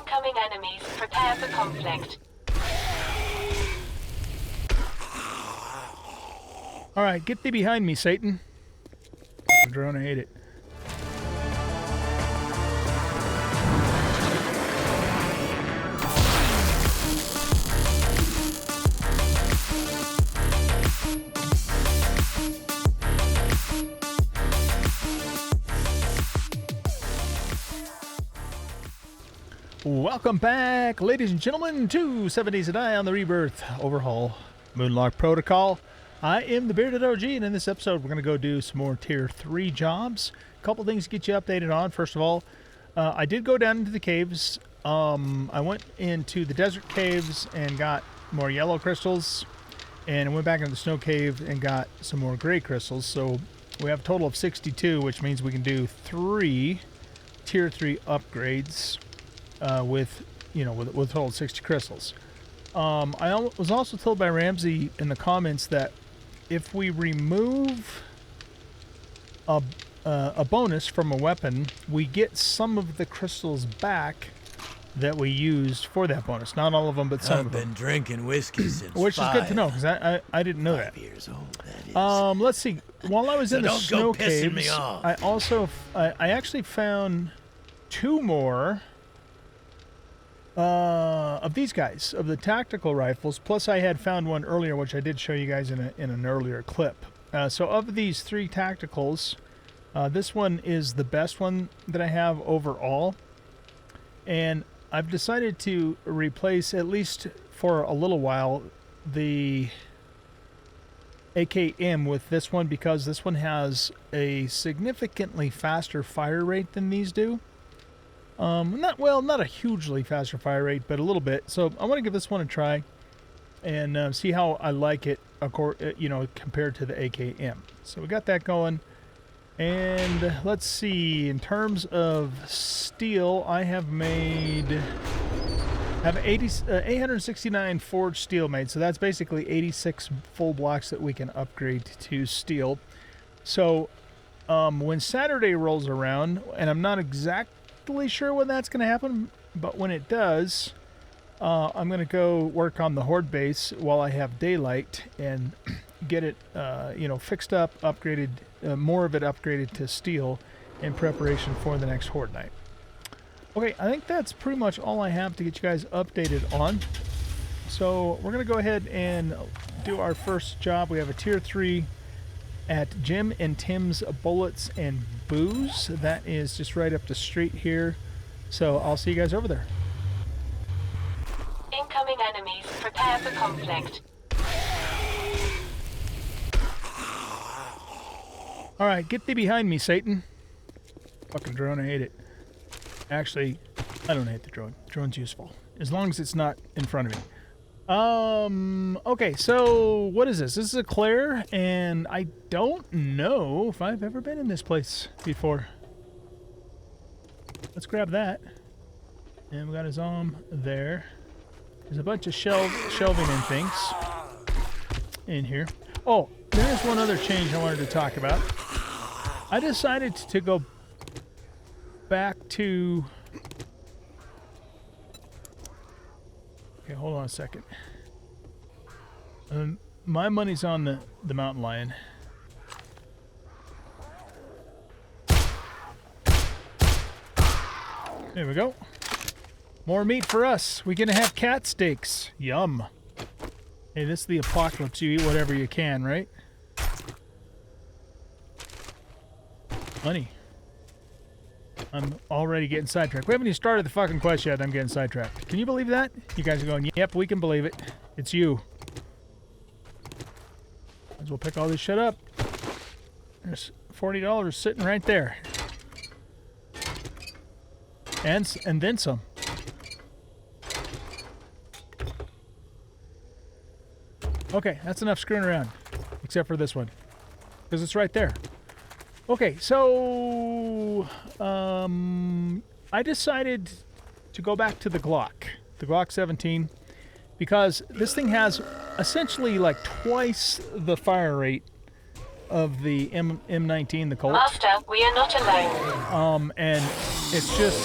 Incoming enemies. Prepare for conflict. Alright, get thee behind me, Satan. Fucking drone, I hate it. Welcome back, ladies and gentlemen, to 7 Days to Die on the Rebirth Overhaul Moonlock Protocol. I am the Bearded OG, and in this episode, we're going to go do some more Tier 3 jobs. A couple things to get you updated on. First of all, I did go down into the caves. I went into the desert caves and got more yellow crystals, and I went back into the snow cave and got some more gray crystals. So we have a total of 62, which means we can do 3 Tier 3 upgrades. With a total of 60 crystals. I was also told by Ramsey in the comments that if we remove a bonus from a weapon, we get some of the crystals back that we used for that bonus. Not all of them, but some of them. I've been drinking whiskey since Which is good to know, because I didn't know that. 5 years old, that is. Let's see. While I was in the snow caves, me off. I actually found 2 more of these guys, of the tactical rifles, plus I had found one earlier, which I did show you guys in an earlier clip. So of these 3 tacticals, this one is the best one that I have overall, and I've decided to replace, at least for a little while, the AKM with this one, because this one has a significantly faster fire rate than these do. Not a hugely faster fire rate, but a little bit. So I want to give this one a try and see how I like it, compared to the AKM. So we got that going. And let's see, in terms of steel, I have 869 forged steel made. So that's basically 86 full blocks that we can upgrade to steel. So when Saturday rolls around, and I'm not exactly sure when that's going to happen, but when it does, I'm going to go work on the Horde base while I have daylight and get it fixed up, upgraded, more of it upgraded to steel in preparation for the next Horde Night. Okay, I think that's pretty much all I have to get you guys updated on. So we're going to go ahead and do our first job. We have a Tier 3 at Jim and Tim's Bullets and Booze. That is just right up the street here. So I'll see you guys over there. Incoming enemies. Prepare for conflict. Alright, get thee behind me, Satan. Fucking drone, I hate it. Actually, I don't hate the drone. The drone's useful, as long as it's not in front of me. Okay, so what is this? This is a Claire, and I don't know if I've ever been in this place before. Let's grab that. And we got his arm there. There's a bunch of shelving and things in here. Oh, there's one other change I wanted to talk about. I decided to go back to... Okay, hold on a second. My money's on the mountain lion. There we go. More meat for us. We're gonna have cat steaks. Yum. Hey, this is the apocalypse. You eat whatever you can, right? Money. I'm already getting sidetracked. We haven't even started the fucking quest yet. I'm getting sidetracked. Can you believe that? You guys are going, yep, we can believe it. It's you. Might as well pick all this shit up. There's $40 sitting right there. And then some. Okay, that's enough screwing around. Except for this one. Because it's right there. Okay, so I decided to go back to the Glock 17, because this thing has essentially like twice the fire rate of the M19, the Colt. Master, we are not alone. And it's just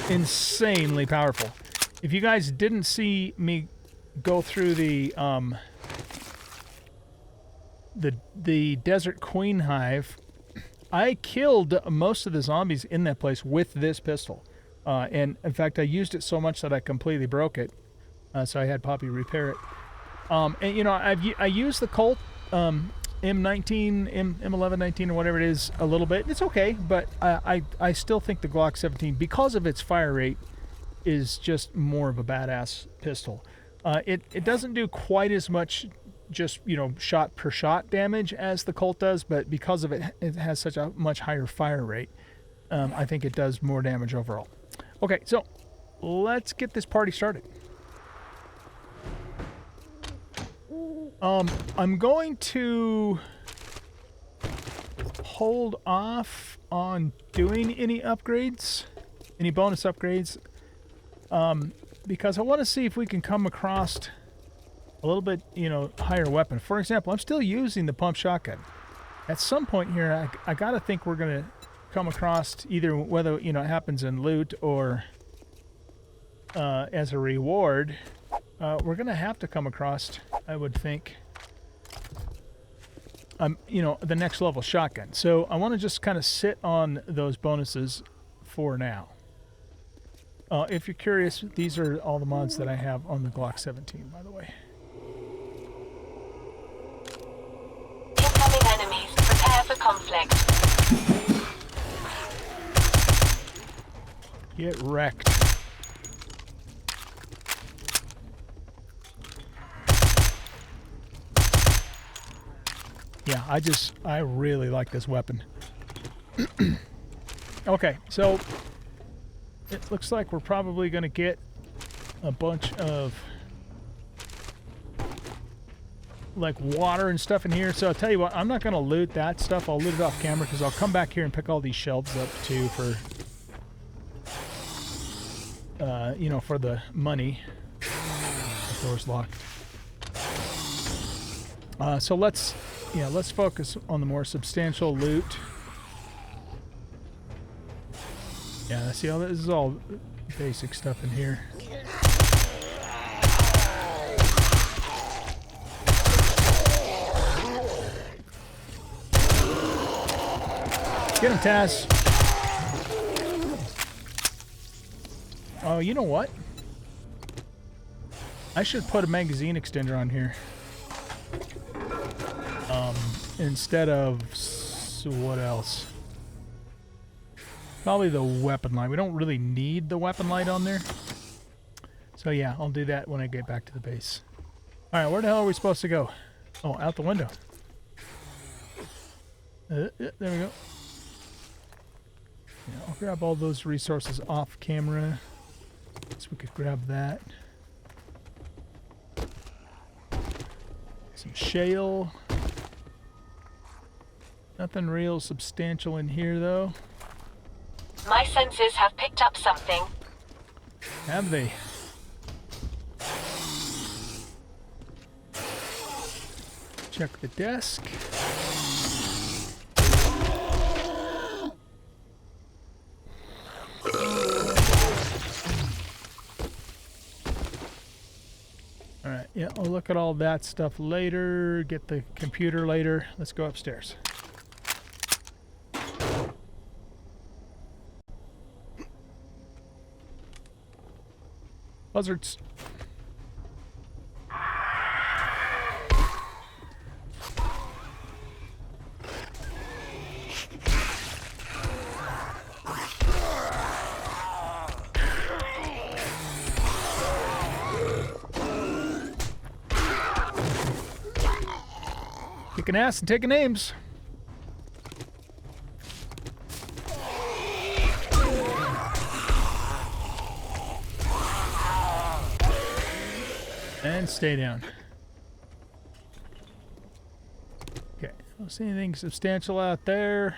insanely powerful. If you guys didn't see me go through the Desert Queen Hive, I killed most of the zombies in that place with this pistol. And in fact, I used it so much that I completely broke it. So I had Poppy repair it. And you know, I used the Colt M19, M1119 or whatever it is a little bit. It's okay, but I still think the Glock 17, because of its fire rate, is just more of a badass pistol. It doesn't do quite as much, just, you know, shot per shot damage as the Colt does, but because of it has such a much higher fire rate, I think it does more damage overall. Okay, so let's get this party started. I'm going to hold off on doing any upgrades, any bonus upgrades, because I want to see if we can come across a little bit, you know, higher weapon. For example, I'm still using the pump shotgun. At some point here, I gotta think we're gonna come across, either whether, you know, it happens in loot or as a reward, we're gonna have to come across, I would think, you know, the next level shotgun. So I want to just kind of sit on those bonuses for now. If you're curious, these are all the mods that I have on the Glock 17, by the way. Incoming enemies. Prepare for conflict. Get wrecked. Yeah, I really like this weapon. Okay, so it looks like we're probably going to get a bunch of like water and stuff in here. So I'll tell you what, I'm not going to loot that stuff. I'll loot it off camera because I'll come back here and pick all these shelves up too for, you know, for the money. The door's locked. So let's focus on the more substantial loot. Yeah, see, all this is all basic stuff in here. Get him, Taz. Oh, you know what? I should put a magazine extender on here. Instead of, what else? Probably the weapon light. We don't really need the weapon light on there. So yeah, I'll do that when I get back to the base. Alright, where the hell are we supposed to go? Oh, out the window. There we go. Yeah, I'll grab all those resources off camera. So we could grab that. Some shale. Nothing real substantial in here, though. My senses have picked up something. Have they? Check the desk. Alright, yeah, I'll look at all that stuff later. Get the computer later. Let's go upstairs. Buzzards. Kicking ass and taking names. And stay down. Okay, don't see anything substantial out there.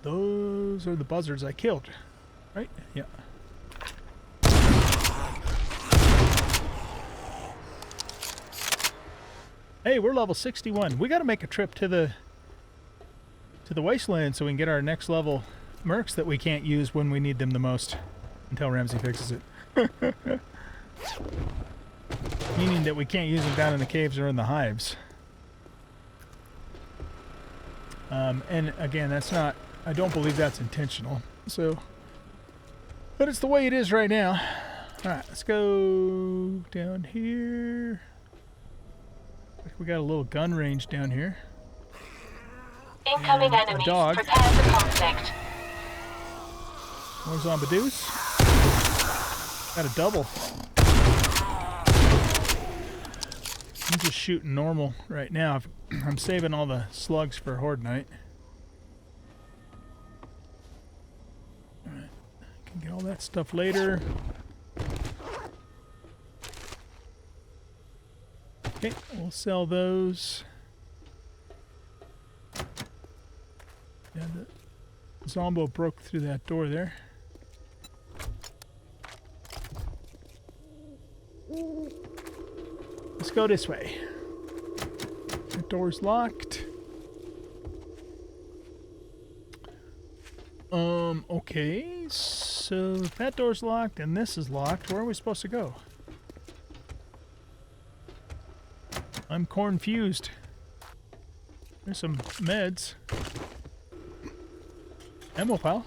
Those are the buzzards I killed, right? Yeah. Hey, we're level 61. We got to make a trip to the wasteland so we can get our next level mercs that we can't use when we need them the most until Ramsey fixes it. Meaning that we can't use them down in the caves or in the hives. And again, that's not, I don't believe that's intentional. So, but it's the way it is right now. Alright, let's go down here. We got a little gun range down here. Incoming And enemies. a dog. Prepare for conflict. More zombidoos. Got a double. I'm just shooting normal right now. I'm saving all the slugs for Horde Night. Alright, can get all that stuff later. Okay, we'll sell those. Yeah, the Zombo broke through that door there. Let's go this way. That door's locked. Okay, so if that door's locked and this is locked, where are we supposed to go? I'm confused. There's some meds. Ammo pile.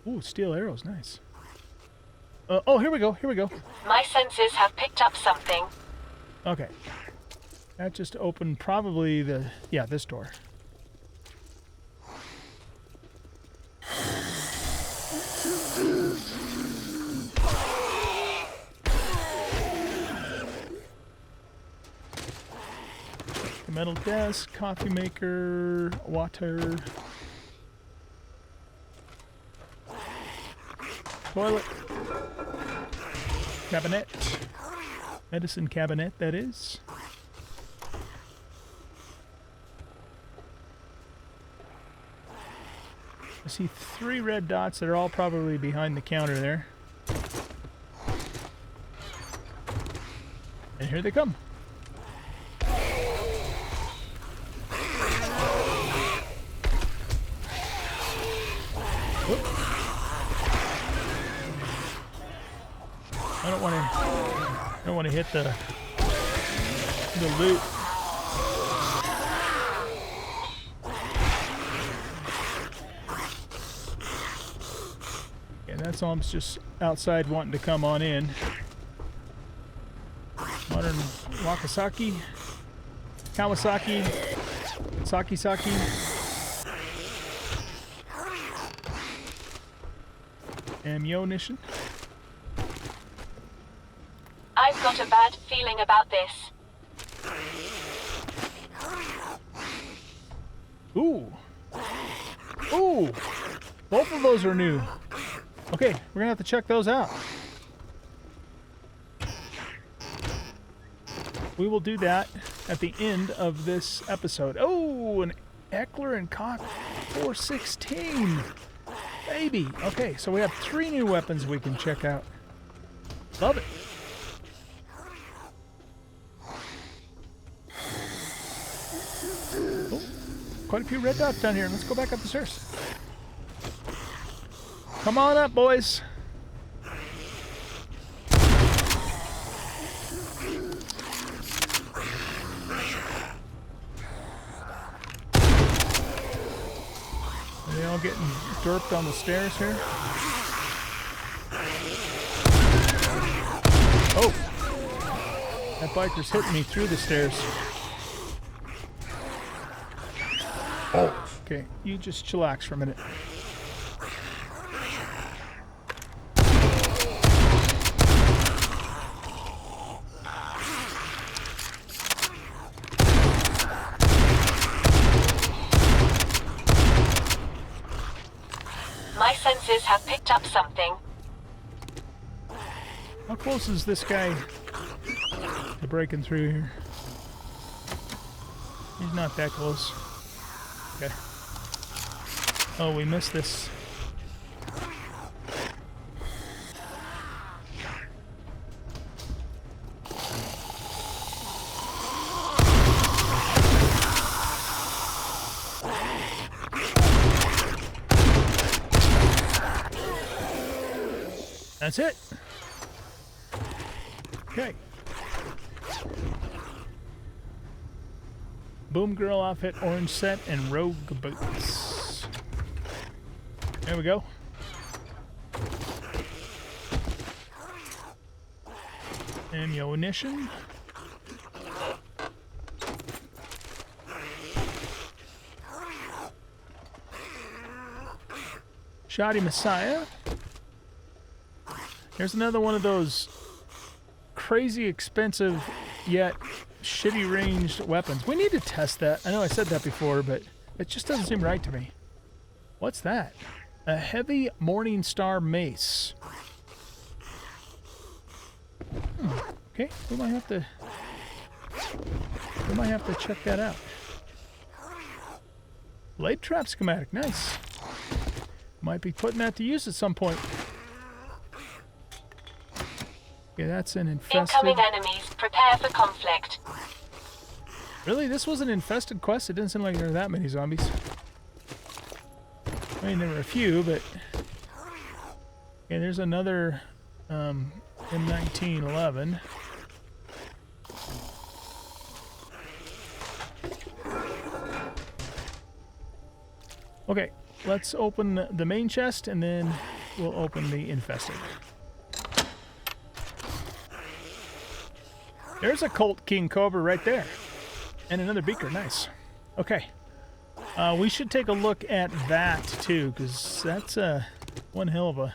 Ooh, steel arrows, nice. Oh, here we go, here we go. My senses have picked up something. Okay. That just opened probably the, yeah, this door. A metal desk, coffee maker, water. Toilet. Cabinet. Medicine cabinet, that is. I see 3 red dots that are all probably behind the counter there. And here they come. Whoop. I don't want to hit the loot. Yeah, that's almost just outside wanting to come on in. Modern Wakasaki, Kawasaki, Saki. Ammunition. I've got a bad feeling about this. Ooh. Ooh. Both of those are new. Okay, we're gonna have to check those out. We will do that at the end of this episode. Oh, an Eckler and Cock 416. Baby. Okay, so we have 3 new weapons we can check out. Love it. Oh, quite a few red dots down here. Let's go back up the stairs. Come on up, boys. Are they all getting derped on the stairs here? Oh! That biker's hitting me through the stairs. Oh. Okay, you just chillax for a minute. My senses have picked up something. How close is this guy to breaking through here? He's not that close. Okay. Oh, we missed this. That's it. Okay. Boom Girl outfit, orange set, and rogue boots. There we go. Ammunition. Shoddy Messiah. Here's another one of those crazy expensive yet shitty ranged weapons. We need to test that. I know I said that before, but it just doesn't seem right to me. What's that? A heavy Morning Star mace. Okay, we might have to check that out. Blade trap schematic, nice. Might be putting that to use at some point. Okay, that's an infested... Incoming enemies, prepare for conflict. Really? This was an infested quest? It didn't seem like there were that many zombies. I mean, there were a few, but... Okay, there's another M1911. Okay, let's open the main chest, and then we'll open the infested. There's a Colt King Cobra right there. And another beaker, nice. Okay. We should take a look at that, too, because that's one hell of a...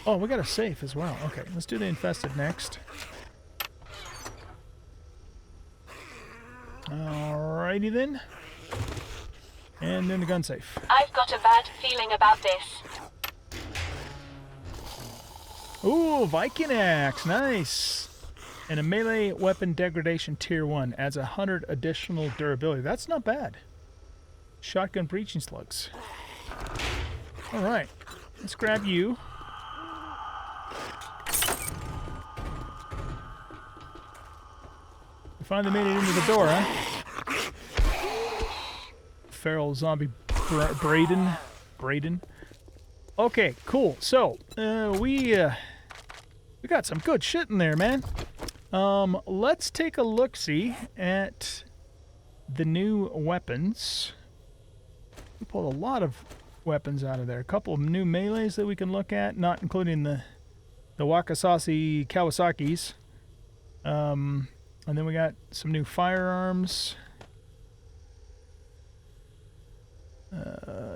Oh, we got a safe as well. Okay, let's do the infested next. Alrighty then. And then the gun safe. I've got a bad feeling about this. Ooh, Viking axe, nice. And a melee weapon degradation tier 1 adds 100 additional durability. That's not bad. Shotgun breaching slugs. All right, let's grab you. We finally made it into the door, huh? Feral zombie Braden. Okay, cool. So we got some good shit in there, man. Let's take a look-see at the new weapons. We pulled a lot of weapons out of there. A couple of new melees that we can look at, not including the Wakasasi Kawasaki's. And then we got some new firearms.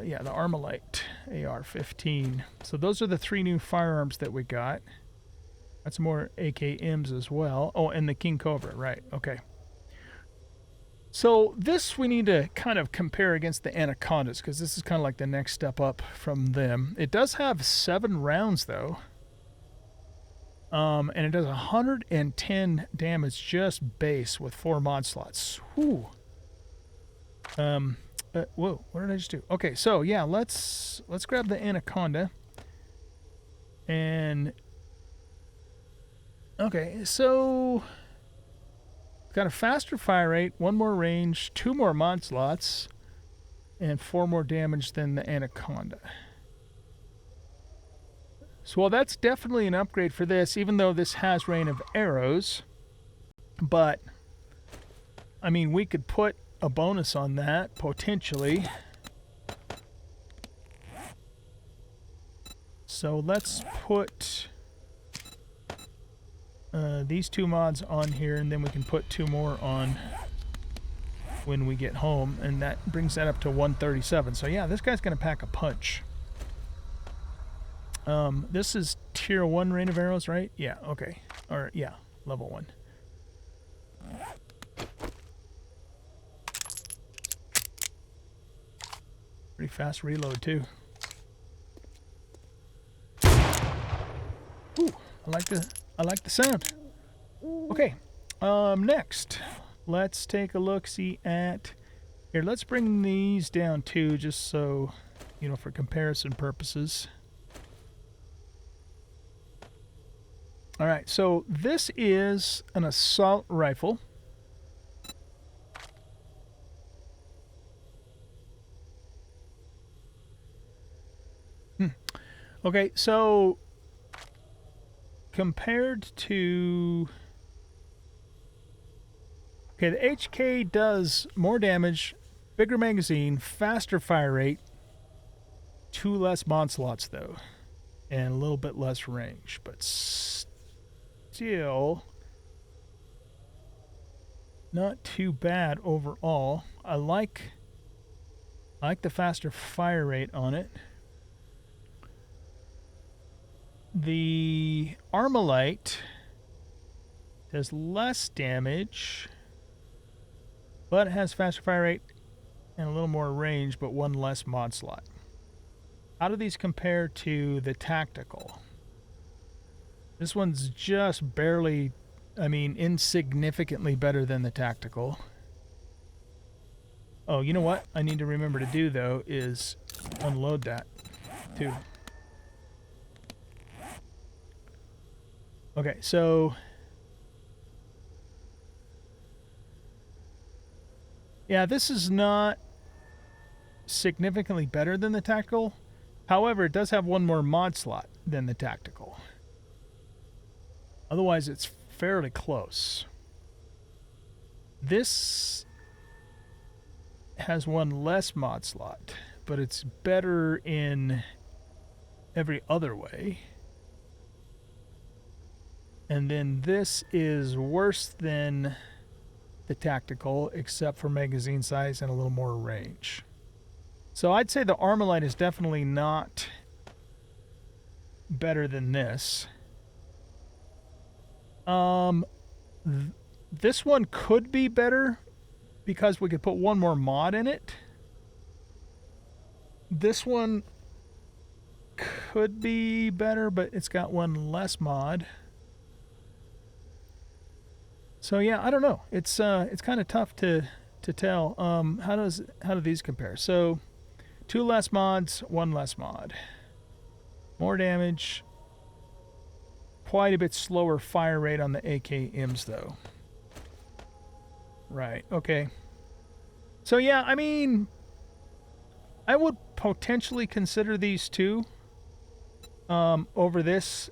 Yeah, the Armalite AR-15. So those are the 3 new firearms that we got. That's more AKMs as well. Oh, and the King Cobra, right, okay. So this we need to kind of compare against the Anacondas, because this is kind of like the next step up from them. It does have 7 rounds, though. And it does 110 damage just base with 4 mod slots. Whew. Whoa, what did I just do? Okay, so yeah, let's grab the Anaconda. And okay, so got a faster fire rate, 1 more range, 2 more mod slots, and 4 more damage than the Anaconda. So well, that's definitely an upgrade for this, even though this has rain of arrows. But I mean, we could put a bonus on that, potentially. So let's put these 2 mods on here, and then we can put 2 more on when we get home, and that brings that up to 137. So yeah, this guy's going to pack a punch. This is tier 1 rain of arrows, right? Yeah, okay. Or yeah, level 1. Pretty fast reload too. Ooh, I like the sound. Okay, next, let's take a look. See at here. Let's bring these down too, just so you know, for comparison purposes. All right, so this is an assault rifle. Okay, so compared to... Okay, the HK does more damage, bigger magazine, faster fire rate, 2 less mod slots though, and a little bit less range, but still not too bad overall. I like the faster fire rate on it. The Armalite does less damage, but it has faster fire rate and a little more range, but 1 less mod slot. How do these compare to the tactical? This one's just barely, I mean, insignificantly better than the tactical. Oh, you know what I need to remember to do, though, is unload that, too. Okay, so... yeah, this is not significantly better than the tactical. However, it does have 1 more mod slot than the tactical. Otherwise, it's fairly close. This has 1 less mod slot, but it's better in every other way. And then this is worse than the tactical, except for magazine size and a little more range. So I'd say the Armalite is definitely not better than this. This one could be better because we could put 1 more mod in it. This one could be better, but it's got 1 less mod. So yeah, I don't know. It's kind of tough to tell. How do these compare? So 2 less mods, 1 less mod. More damage. Quite a bit slower fire rate on the AKMs though. Right, okay. So yeah, I mean, I would potentially consider these two over this,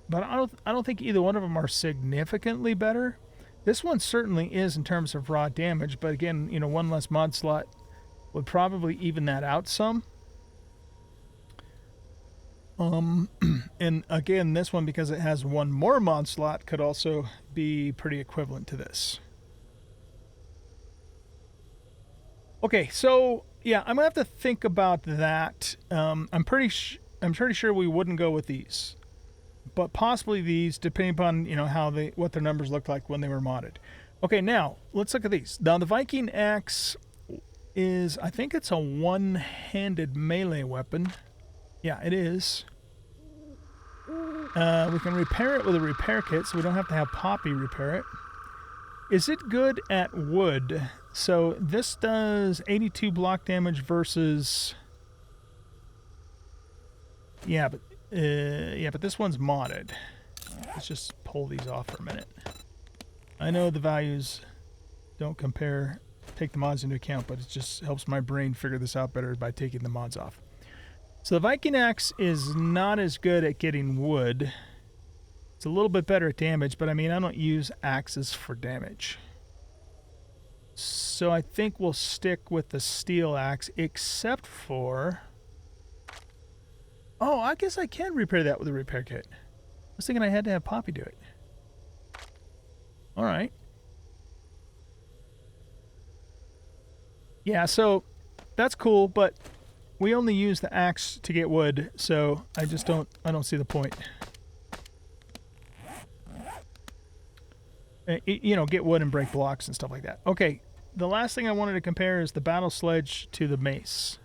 but I don't think either one of them are significantly better. This one certainly is in terms of raw damage, but again, you know, 1 less mod slot would probably even that out some. And again, this one, because it has 1 more mod slot, could also be pretty equivalent to this. Okay, so yeah, I'm gonna have to think about that. I'm pretty sure we wouldn't go with these, but possibly these, depending upon, you know, what their numbers looked like when they were modded. Okay, now let's look at these. Now the Viking axe is, I think it's a 1-handed melee weapon. Yeah, it is. We can repair it with a repair kit, so we don't have to have Poppy repair it. Is it good at wood? So this does 82 block damage versus... yeah, but this one's modded. Let's just pull these off for a minute. I know the values don't compare, take the mods into account, but it just helps my brain figure this out better by taking the mods off. So the Viking axe is not as good at getting wood. It's a little bit better at damage, but I mean, I don't use axes for damage. So I think we'll stick with the steel axe, except for... oh, I guess I can repair that with a repair kit. I was thinking I had to have Poppy do it. Alright. Yeah, so that's cool, but we only use the axe to get wood, so I don't see the point. You know, get wood and break blocks and stuff like that. Okay, the last thing I wanted to compare is the battle sledge to the mace.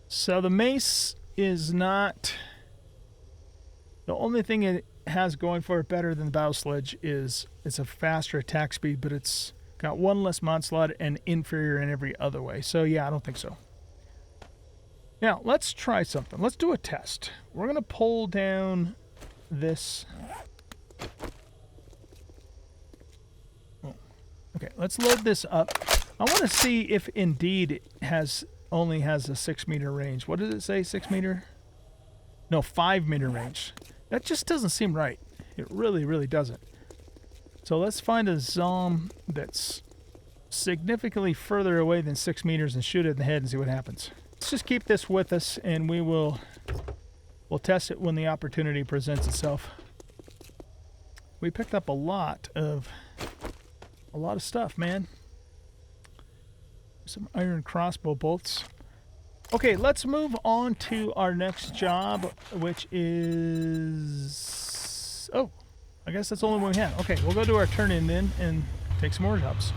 So the mace is not... the only thing it has going for it better than the battle sledge is it's a faster attack speed, but it's got 1 less mod slot and inferior in every other way. So yeah, I don't think so. Now, let's try something. Let's do a test. We're going to pull down this... oh. Okay, let's load this up. I want to see if indeed it only has a 6 meter range. What does it say, 6 meter? No, 5 meter range. That just doesn't seem right. It really, really doesn't. So let's find a zom that's significantly further away than 6 meters and shoot it in the head and see what happens. Let's just keep this with us, and we'll test it when the opportunity presents itself. We picked up a lot of stuff, man. Some iron crossbow bolts. Okay, let's move on to our next job, which is... Oh, I guess that's the only one we have. Okay, we'll go do our turn-in then and take some more jobs.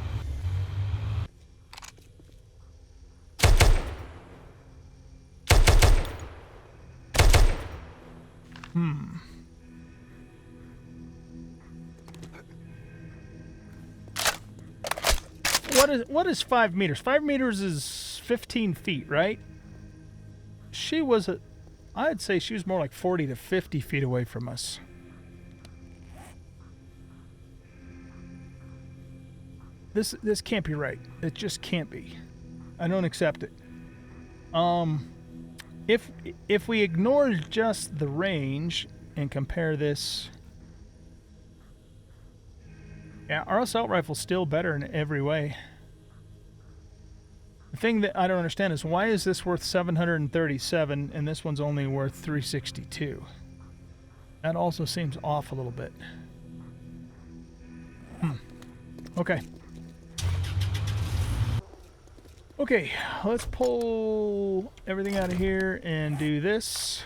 What is 5 meters? 5 meters is 15 feet, right? I'd say she was more like 40 to 50 feet away from us. This can't be right. It just can't be. I don't accept it. If we ignore just the range and compare this, yeah, our assault rifle's still better in every way. The thing that I don't understand is why is this worth 737 and this one's only worth 362? That also seems off a little bit. Okay. Okay, let's pull everything out of here and do this.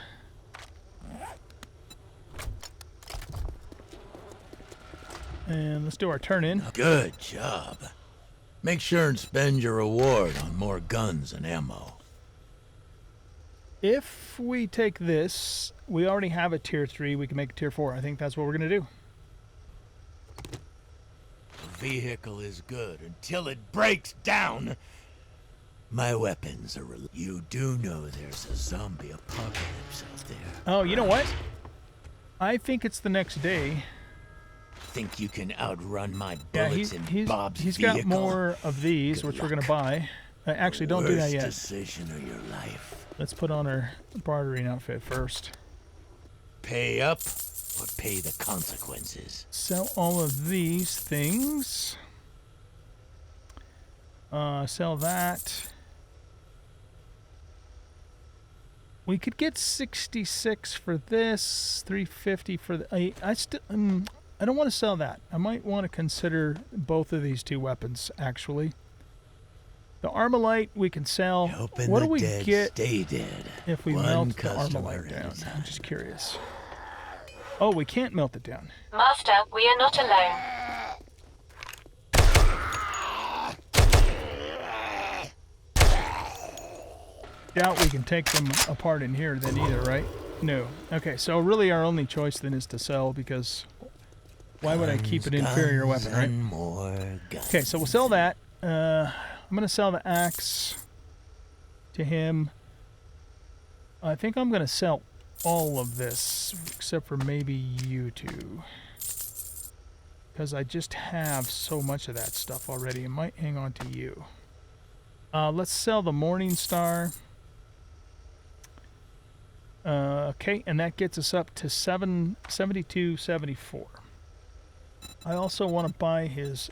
And let's do our turn-in. Good job. Make sure and spend your reward on more guns and ammo. If we take this, we already have a tier 3, we can make a tier 4. I think that's what we're going to do. The vehicle is good until it breaks down. My weapons are... You do know there's a zombie apocalypse out there. Oh, you know what? I think it's the next day. Think you can outrun my bullets in Bob's he's vehicle? got more of these, Good which luck. we're going to buy. Actually, don't do that yet. Worst decision of your life. Let's put on our bartering outfit first. Pay up or pay the consequences. Sell all of these things. Sell that. We could get 66 for this, 350 for the... I don't want to sell that. I might want to consider both of these two weapons, actually. The Armalite we can sell. What do we get if we melt the Armalite down? I'm just curious. Oh, we can't melt it down. Master, we are not alone. Doubt we can take them apart in here then either, right? No. Okay, so really our only choice then is to sell because why would I keep an inferior weapon, right? More guns. Okay, so we'll sell that. I'm going to sell the axe to him. I think I'm going to sell all of this except for maybe you two. Because I just have so much of that stuff already. I might hang on to you. Let's sell the Morning Star. Okay, and that gets us up to 72.74. I also want to buy his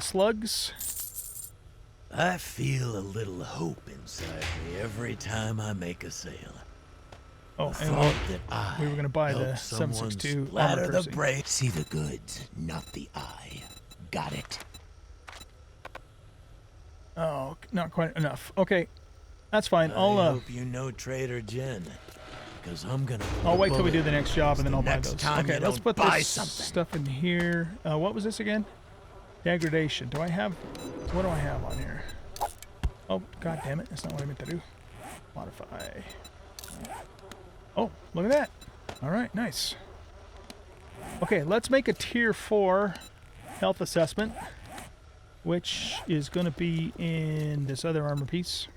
slugs. I feel a little hope inside me every time I make a sale. Oh, the and thought that we were going to buy the helped someone 7.62 splatter armor the piercing. brain. See the goods, not the eye. Got it. Oh, not quite enough. Okay, that's fine. I I'll hope you know Trader Jen, because I'm gonna. I'll wait till we do the next job and then I'll buy those. Time Okay, you let's don't put buy this something. stuff in here. What was this again? Degradation. Do I have? What do I have on here? Oh, god damn it! That's not what I meant to do. Modify. Oh, look at that. All right, nice. Okay, let's make a tier 4 health assessment, which is going to be in this other armor piece.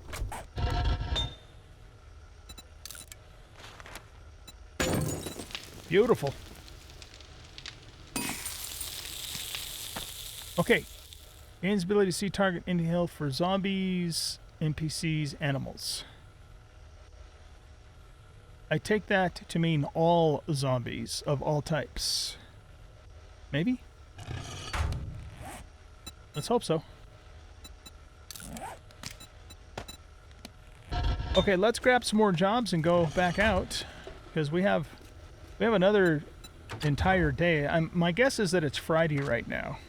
Beautiful. Okay. Gains ability to see target ending health for zombies, NPCs, animals. I take that to mean all zombies of all types. Maybe? Let's hope so. Okay, let's grab some more jobs and go back out, because we have another entire day. My guess is that it's Friday right now.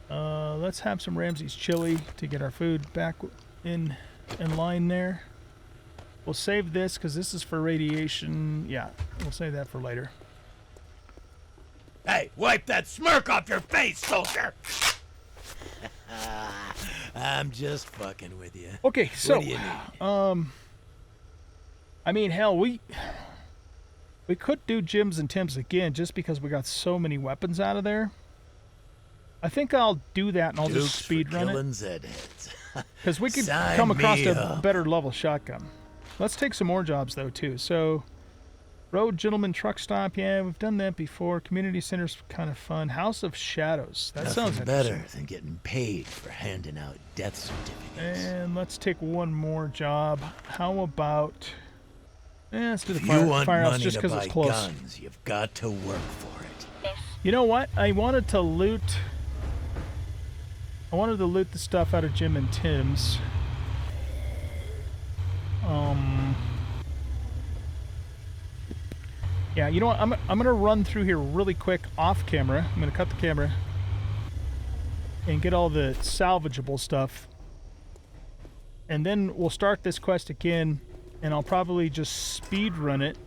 Let's have some Ramsay's chili to get our food back in line there. We'll save this because this is for radiation. Yeah, we'll save that for later. Hey, wipe that smirk off your face, soldier! I'm just fucking with you. Okay, so What do you need? I mean, hell, we could do Jim's and Tim's again just because we got so many weapons out of there. I think I'll do that and I'll just speed run it. Zedheads. Because we could Sign come across me a up. better level shotgun. Let's take some more jobs though too. So, Road Gentleman Truck Stop, yeah, we've done that before. Community Center's kind of fun. House of Shadows, that sounds Nothing interesting. better than getting paid for handing out death certificates. And let's take one more job. How about... let's do the If you want firehouse money just to because buy it's close. guns, you've got to work for it. You know what? I wanted to loot the stuff out of Jim and Tim's. Yeah, you know what? I'm gonna run through here really quick off camera. I'm gonna cut the camera and get all the salvageable stuff, and then we'll start this quest again, and I'll probably just speed run it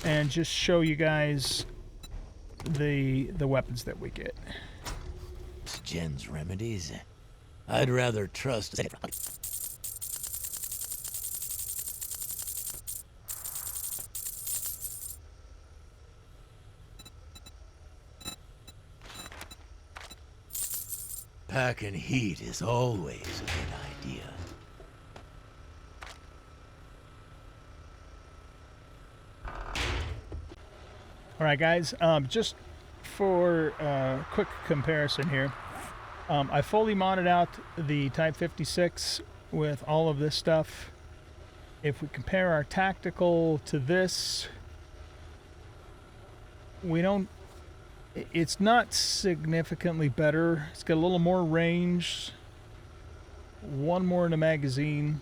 and just show you guys the weapons that we get. It's Jen's remedies. I'd rather trust. Packing heat is always a good idea. All right, guys, just for a quick comparison here, I fully modded out the Type 56 with all of this stuff. If we compare our tactical to this, it's not significantly better. It's got a little more range, one more in the magazine,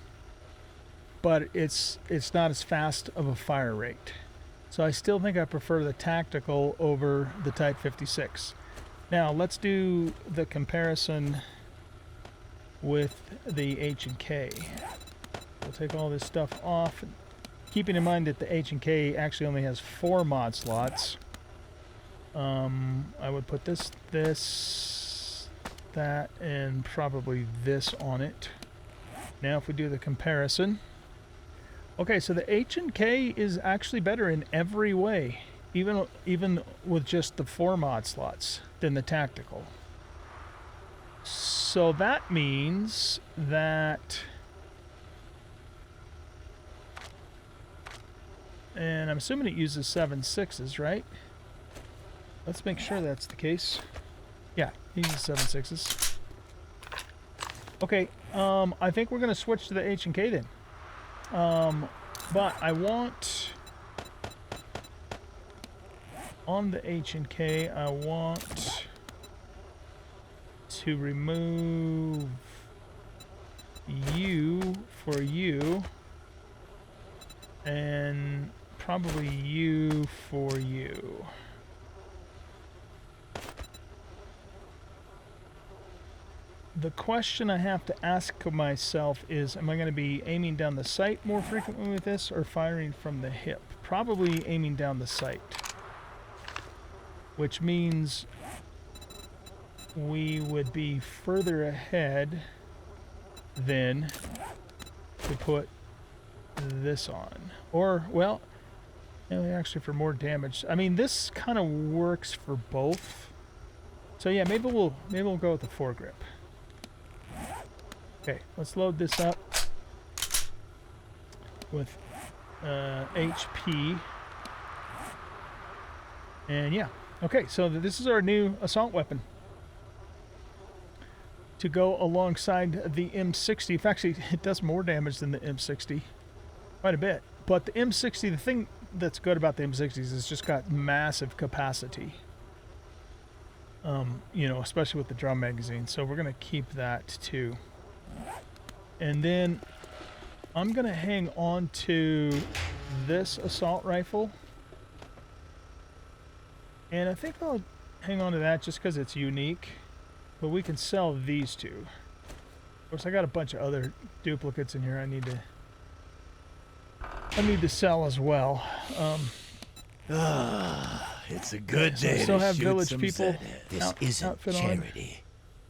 but it's not as fast of a fire rate. So I still think I prefer the tactical over the Type 56. Now let's do the comparison with the H&K. We'll take all this stuff off, keeping in mind that the H&K actually only has 4 mod slots. I would put this, that, and probably this on it. Now if we do the comparison. Okay, so the H&K is actually better in every way, even with just the 4 mod slots, than the tactical. So that means that, and I'm assuming it uses 7.6s, right? Let's make sure that's the case. Yeah, it uses 7.6s. Okay, I think we're gonna switch to the H&K then. But I want, on the H&K, I want to remove you for you, and probably you for you. The question I have to ask myself is, am I going to be aiming down the sight more frequently with this, or firing from the hip? Probably aiming down the sight. Which means we would be further ahead than to put this on. Or, well, actually for more damage. I mean, this kind of works for both. So yeah, maybe we'll go with the foregrip. Okay, let's load this up with HP. And yeah, okay, so this is our new assault weapon to go alongside the M60. In fact, actually, it does more damage than the M60. quite a bit. But the M60, the thing that's good about the M60s is it's just got massive capacity. You know, especially with the drum magazine. So we're going to keep that too. And then I'm going to hang on to this assault rifle. And I think I'll hang on to that just because it's unique. But we can sell these two. Of course, I got a bunch of other duplicates in here I need to sell as well. It's a good So we day still to have shoot village some people. Zed. This isn't outfit on. charity.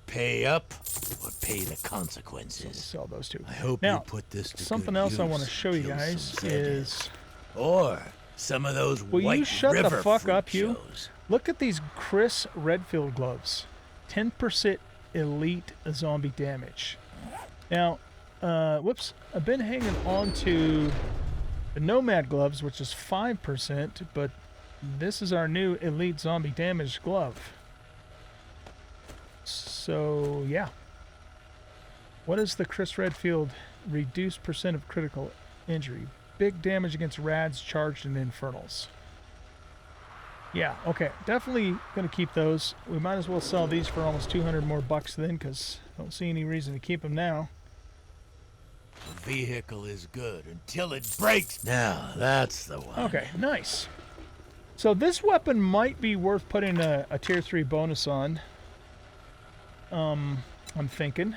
Pay up or pay the So consequences. sell those two. I hope Now, you put this to something good else I use. want to show you Kill some guys Zed. is, Or some of those will white you shut the river fuck fruit up, you? shows. Look at these Chris Redfield gloves. 10% elite zombie damage. Now, whoops, I've been hanging on to the Nomad gloves, which is 5%, but this is our new elite zombie damage glove. So, yeah. What is the Chris Redfield reduced percent of critical injury? Big damage against rads charged in infernals. Yeah, okay. Definitely going to keep those. We might as well sell these for almost 200 more bucks then, because I don't see any reason to keep them now. The vehicle is good until it breaks. Now, that's the one. Okay, nice. So this weapon might be worth putting a tier 3 bonus on. I'm thinking.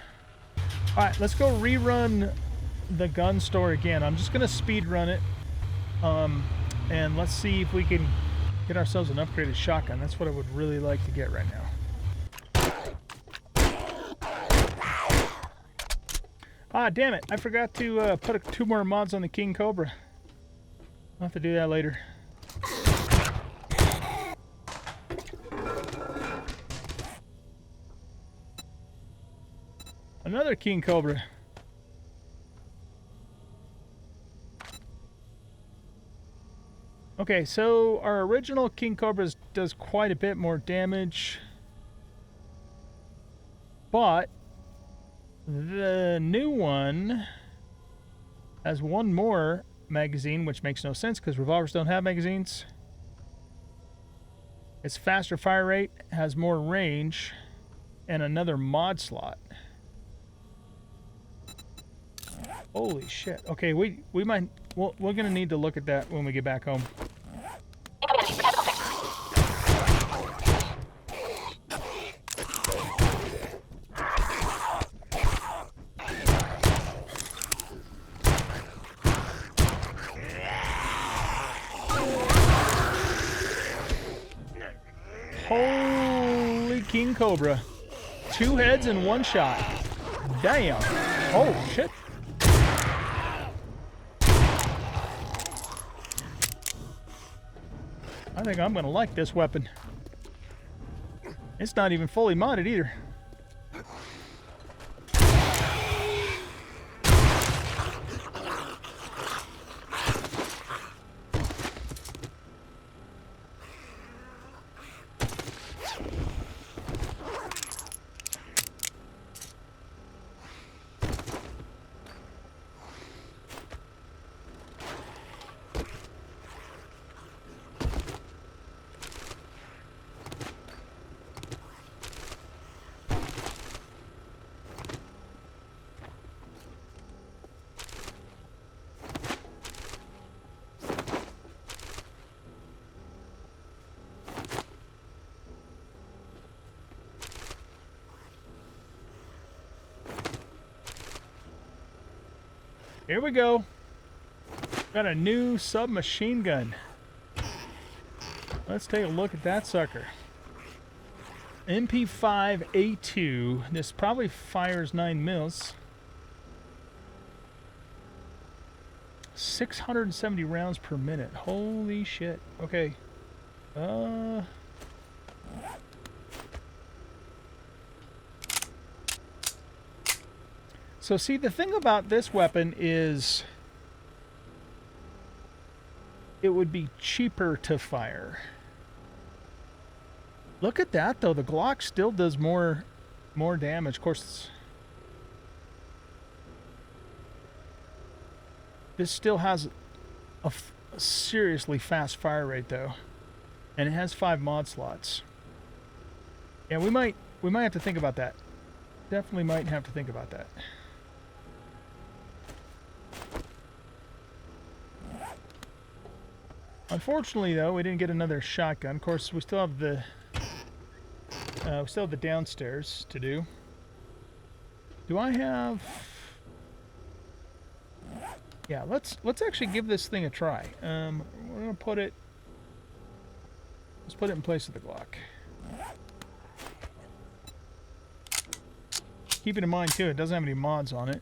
Alright, let's go rerun the gun store again. I'm just going to speed run it. And let's see if we can get ourselves an upgraded shotgun. That's what I would really like to get right now. Ah, damn it. I forgot to put 2 more mods on the King Cobra. I'll have to do that later. Another King Cobra. Okay, so our original King Cobra does quite a bit more damage. But the new one has 1 more magazine, which makes no sense because revolvers don't have magazines. It's faster fire rate, has more range, and another mod slot. Holy shit. Okay, we might... we're gonna need to look at that when we get back home. Holy King Cobra. 2 heads in 1 shot. Damn. Oh, shit. I think I'm going to like this weapon. It's not even fully modded either. Here we go. Got a new submachine gun. Let's take a look at that sucker. MP5A2. This probably fires 9 mils. 670 rounds per minute. Holy shit. Okay. So see, the thing about this weapon is it would be cheaper to fire. Look at that though, the Glock still does more damage. Of course, This still has a seriously fast fire rate though, and it has 5 mod slots. Yeah, we might have to think about that. Definitely might have to think about that. Unfortunately, though, we didn't get another shotgun. Of course, we still have the downstairs to do. Do I have? Yeah, let's actually give this thing a try. We're gonna put it. Let's put it in place of the Glock. Keeping in mind too, it doesn't have any mods on it.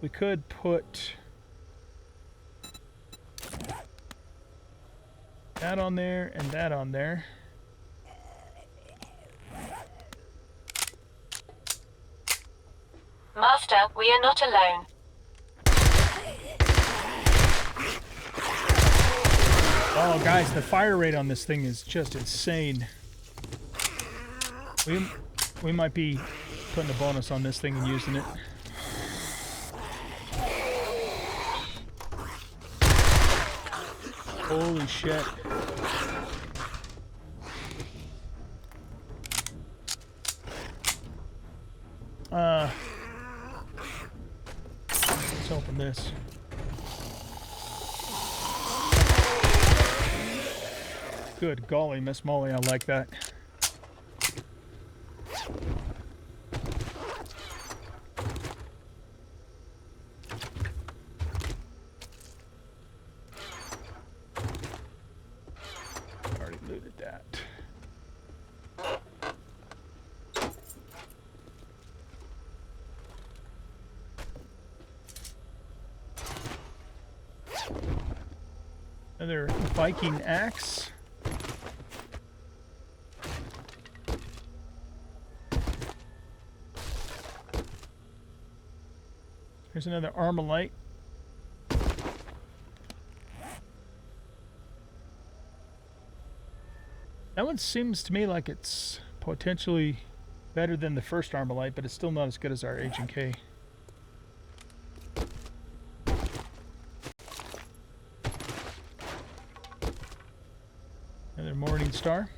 We could put that on there and that on there. Master, we are not alone. Oh, guys, the fire rate on this thing is just insane. We might be putting a bonus on this thing and using it. Holy shit. Let's open this. Good golly, Miss Molly, I like that. Already looted that. Another Viking axe. Here's another Armalite. That one seems to me like it's potentially better than the first Armalite, but it's still not as good as our H&K. Another Morning Star.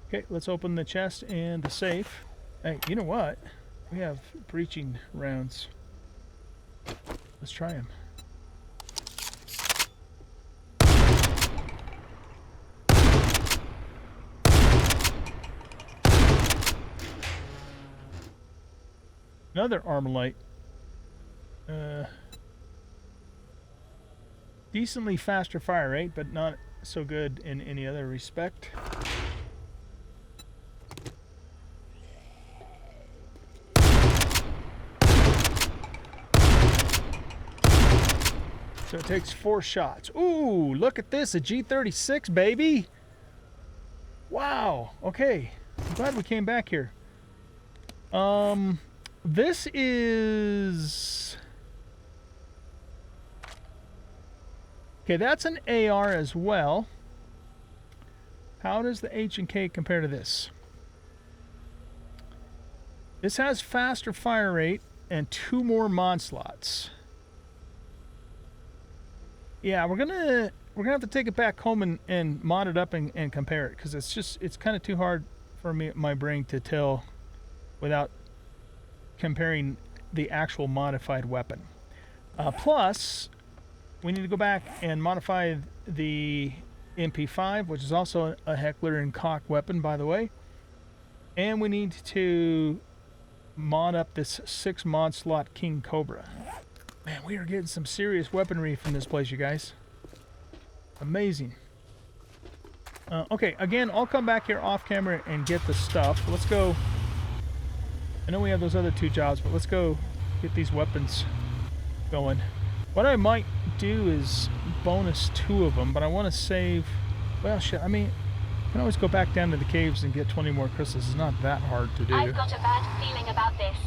Okay, let's open the chest and the safe. Hey, you know what? We have breaching rounds. Let's try them. Another Armalite. Decently faster fire rate, but not so good in any other respect. So it takes 4 shots. Ooh, look at this, a G36, baby. Wow, okay. I'm glad we came back here. This is... Okay, that's an AR as well. How does the H&K compare to this? This has faster fire rate and 2 more mod slots. Yeah, we're gonna have to take it back home and mod it up and compare it, because it's kind of too hard for my brain to tell without comparing the actual modified weapon. Plus, we need to go back and modify the MP5, which is also a Heckler and Koch weapon, by the way. And we need to mod up this 6 mod slot King Cobra. Man, we are getting some serious weaponry from this place, you guys. Amazing. Okay, again, I'll come back here off camera and get the stuff. Let's go. I know we have those other 2 jobs, but let's go get these weapons going. What I might do is bonus 2 of them, but I want to save... Well, shit, I mean, I can always go back down to the caves and get 20 more crystals. It's not that hard to do. I've got a bad feeling about this.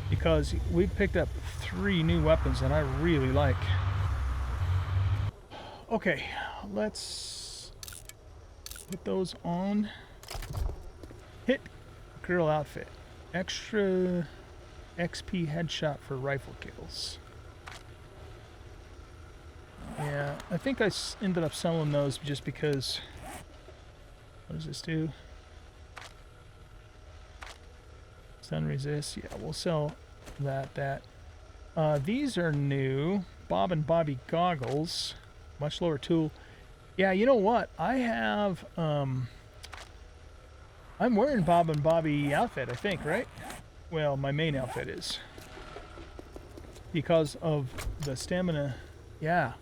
Because we've picked up 3 new weapons that I really like. Okay, let's put those on. Hit girl outfit. Extra XP headshot for rifle kills. Yeah, I think I ended up selling those just because... What does this do? Stun resist. Yeah, we'll sell that. These are new. Bob and Bobby goggles. Much lower tool. Yeah, you know what? I have... I'm wearing Bob and Bobby outfit, I think, right? Well, my main outfit is. Because of the stamina... Yeah.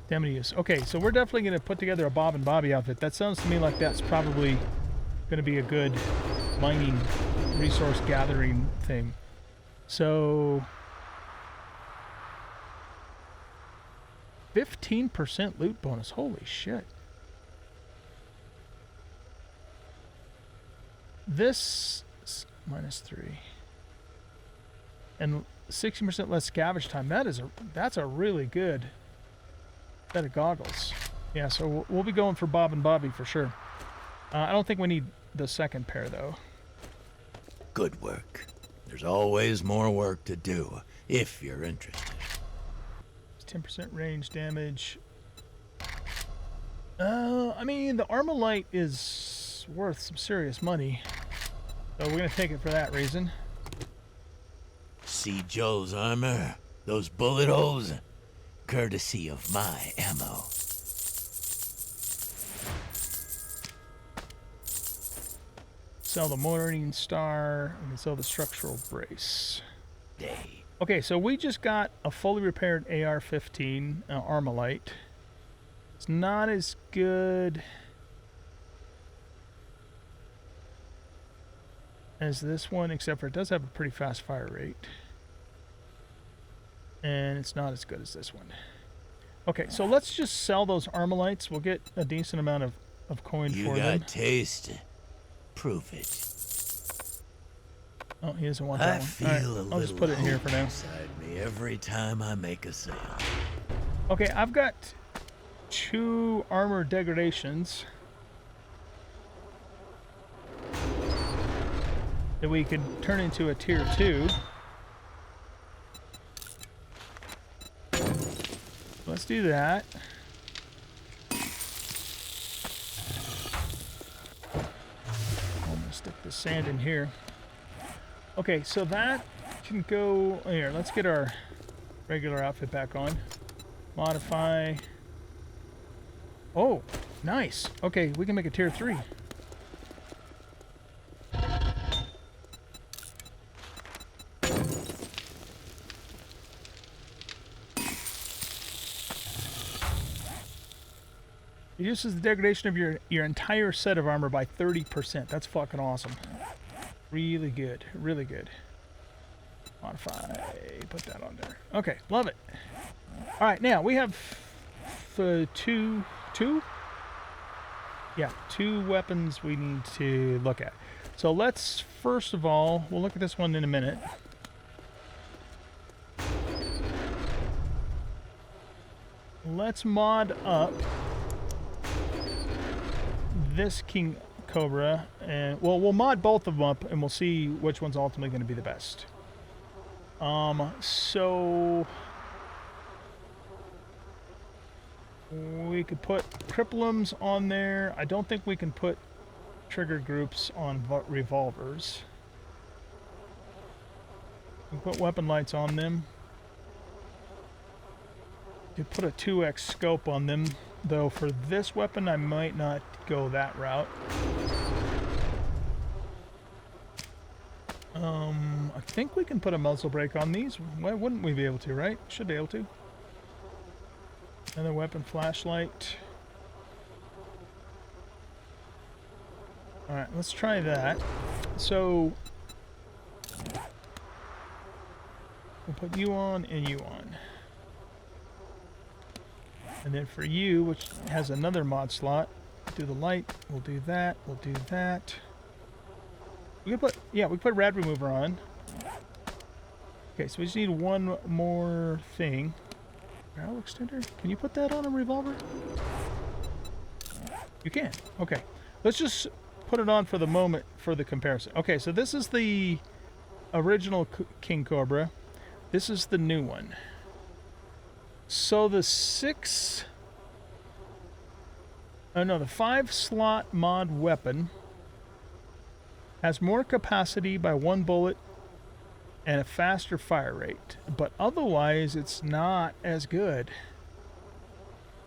Stamina use. Okay, so we're definitely going to put together a Bob and Bobby outfit. That sounds to me like that's probably going to be a good mining resource gathering thing. So 15% loot bonus. Holy shit. This -3 and 60% less scavenge time. That's a really good set of goggles. Yeah, so we'll be going for Bob and Bobby for sure. I don't think we need the second pair though. Good work. There's always more work to do, if you're interested. It's 10% range damage. I mean, the Armalite is worth some serious money. So we're going to take it for that reason. See Joe's armor? Those bullet holes? Courtesy of my ammo. Sell the Morning Star. We can sell the Structural Brace. Day. Okay, so we just got a fully repaired AR-15 Armalite. It's not as good as this one, except for it does have a pretty fast fire rate. And it's not as good as this one. Okay, so let's just sell those Armalites. We'll get a decent amount of coin for them. You got taste. Prove it. Oh, he doesn't want that I one. feel All right, a little I'll just put it in here for now. inside me every time I make a sale. Okay, I've got 2 armor degradations that we could turn into a tier 2. Let's do that. I'm gonna stick the sand in here. Okay, so that can go here. Let's get our regular outfit back on. Modify. Oh, nice. Okay, we can make a tier 3. It reduces the degradation of your entire set of armor by 30%. That's fucking awesome. Really good. Really good. Modify. Put that on there. Okay, love it. Alright, now we have two? Yeah, 2 weapons we need to look at. So let's, first of all, we'll look at this one in a minute. Let's mod up this King Cobra, and well, we'll mod both of them up, and we'll see which one's ultimately going to be the best. So we could put cripplums on there. I don't think we can put trigger groups on revolvers. We can put weapon lights on them. You could put a 2x scope on them. Though for this weapon, I might not go that route. I think we can put a muzzle brake on these. Why wouldn't we be able to, right? Should be able to. Another weapon flashlight. Alright, let's try that. So we'll put you on and you on. And then for you, which has another mod slot, do the light, we'll do that, we'll do that. We can put, yeah, we put rad remover on. Okay, so we just need one more thing. Barrel extender? Can you put that on a revolver? You can. Okay. Let's just put it on for the moment for the comparison. Okay, so this is the original King Cobra. This is the new one. So the 5-slot mod weapon has more capacity by 1 bullet and a faster fire rate, but otherwise it's not as good.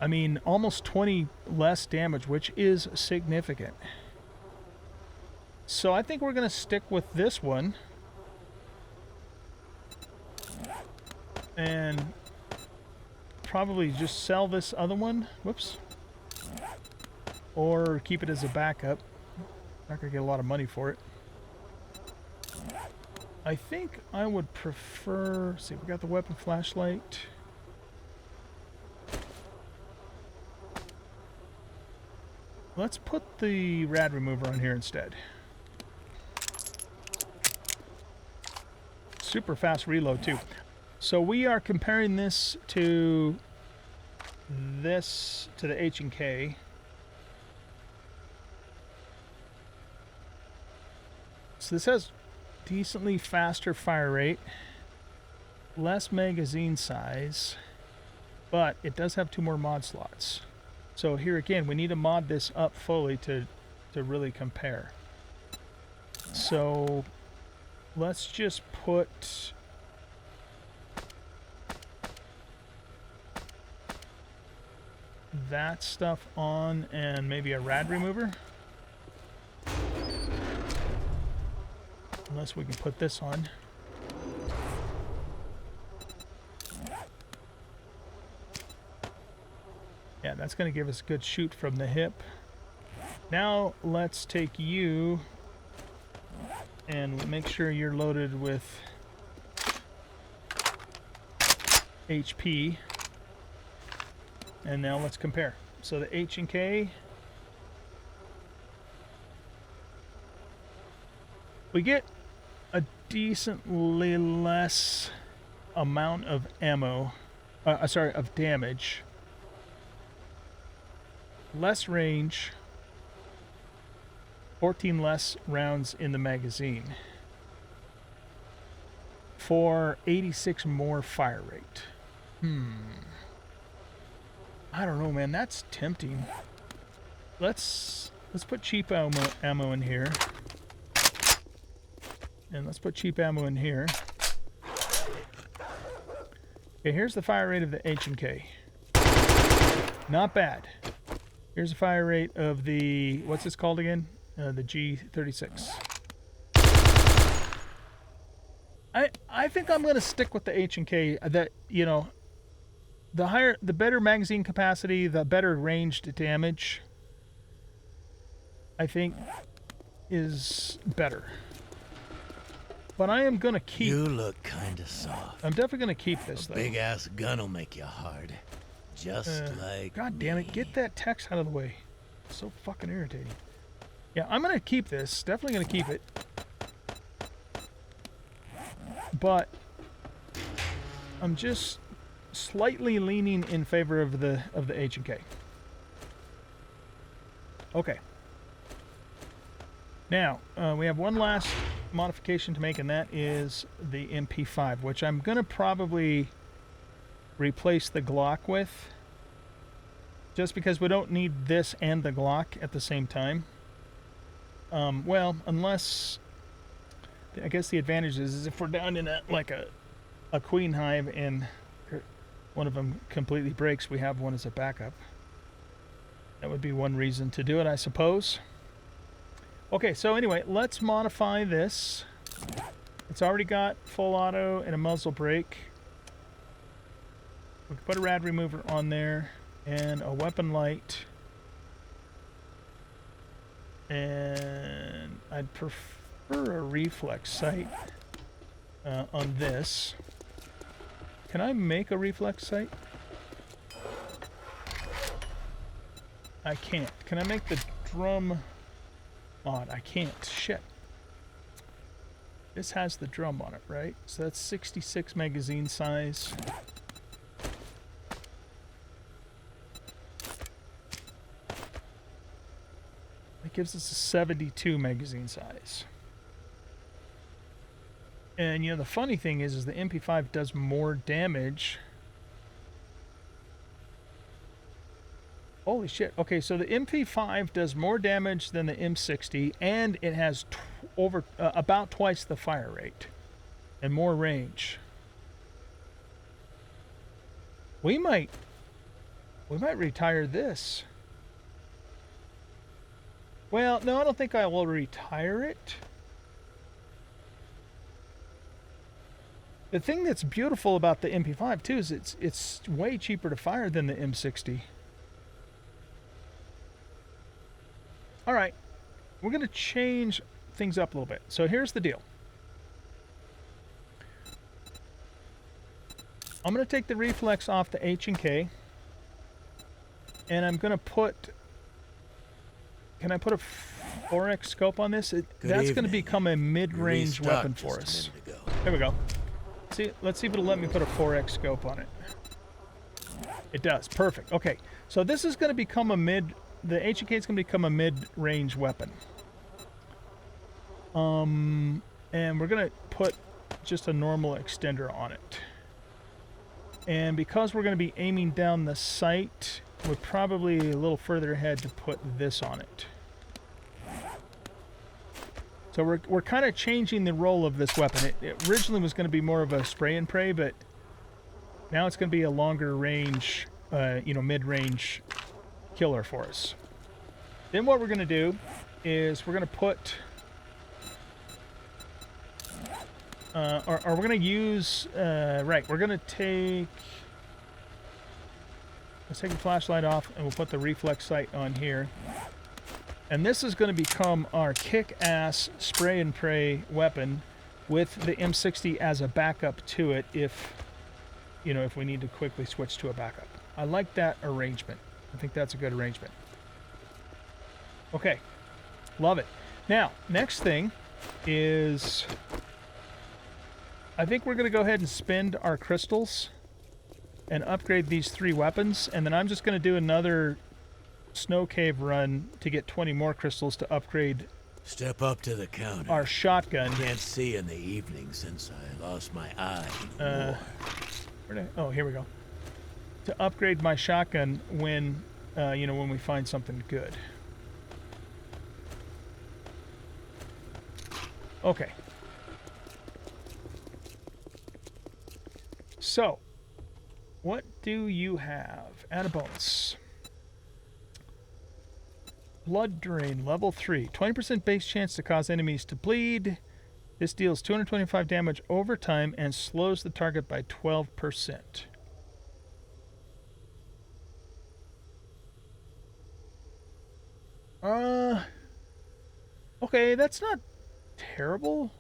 I mean, almost 20 less damage, which is significant. So I think we're going to stick with this one. And probably just sell this other one. Whoops. Or keep it as a backup. Not going to get a lot of money for it. I think I would prefer... See, we got the weapon flashlight. Let's put the rad remover on here instead. Super fast reload too. So we are comparing this to the H&K. So this has decently faster fire rate, less magazine size, but it does have 2 more mod slots. So here again, we need to mod this up fully to really compare. So let's just put that stuff on and maybe a rad remover. Unless we can put this on. Yeah, that's going to give us a good shoot from the hip. Now let's take you and make sure you're loaded with HP. And now let's compare. So the H&K, we get a decently less amount of ammo, of damage, less range, 14 less rounds in the magazine, for 86 more fire rate. I don't know, man. That's tempting. Let's put cheap ammo in here. And let's put cheap ammo in here. Okay, here's the fire rate of the H&K. Not bad. Here's the fire rate of the, what's this called again? The G36. I think I'm going to stick with the H&K. That, you know, the better magazine capacity, the better ranged damage, I think, is better. But I am going to keep... You look kind of soft. I'm definitely going to keep this, though. Big-ass gun'll make you hard. Just like God damn it, get that text out of the way. It's so fucking irritating. Yeah, I'm going to keep this. Definitely going to keep it. But I'm just slightly leaning in favor of the H&K. Okay. Now, we have one last modification to make, and that is the MP5, which I'm going to probably replace the Glock with, just because we don't need this and the Glock at the same time. Well, unless, I guess the advantage is if we're down in a queen hive and one of them completely breaks, we have one as a backup. That would be one reason to do it, I suppose. Okay, so anyway, let's modify this. It's already got full auto and a muzzle brake. We can put a rad remover on there and a weapon light. And I'd prefer a reflex sight on this. Can I make a reflex sight? I can't. Can I make the drum mod? I can't. Shit. This has the drum on it, right? So that's 66 magazine size. That gives us a 72 magazine size. And you know, the funny thing is the MP5 does more damage Holy shit. Okay, so the MP5 does more damage than the M60, and it has about twice the fire rate and more range. We might retire this. Well, no, I don't think I will retire it. The thing that's beautiful about the MP5 too is it's way cheaper to fire than the M60. All right, we're going to change things up a little bit. So here's the deal. I'm going to take the reflex off the H and K, and I'm going to put... Can I put a 4x scope on this? That's going to become a mid-range weapon for us. There we go. See, let's see if it'll let me put a 4x scope on it. It does. Perfect. Okay, so this is going to become a mid... The H&K is going to become a mid-range weapon. And we're going to put just a normal extender on it. And because we're going to be aiming down the sight, we're probably a little further ahead to put this on it. So we're kind of changing the role of this weapon. It originally was going to be more of a spray and pray, but now it's going to be a longer range, mid-range killer for us. Then what we're going to do is we're going to put, or we're going to use, we're going to take, let's take the flashlight off and we'll put the reflex sight on here. And this is going to become our kick-ass spray and pray weapon with the M60 as a backup to it if we need to quickly switch to a backup. I like that arrangement. I think that's a good arrangement. Okay, love it. Now, next thing is, I think we're going to go ahead and spend our crystals and upgrade these 3 weapons, and then I'm just going to do another snow cave run to get 20 more crystals to upgrade. Step up to the counter. Our shotgun. Can't see in the evening since I lost my eye. Oh, here we go. To upgrade my shotgun when we find something good. Okay. So, what do you have? Add a bonus. Blood Drain, level 3. 20% base chance to cause enemies to bleed. This deals 225 damage over time and slows the target by 12%. Okay, that's not terrible.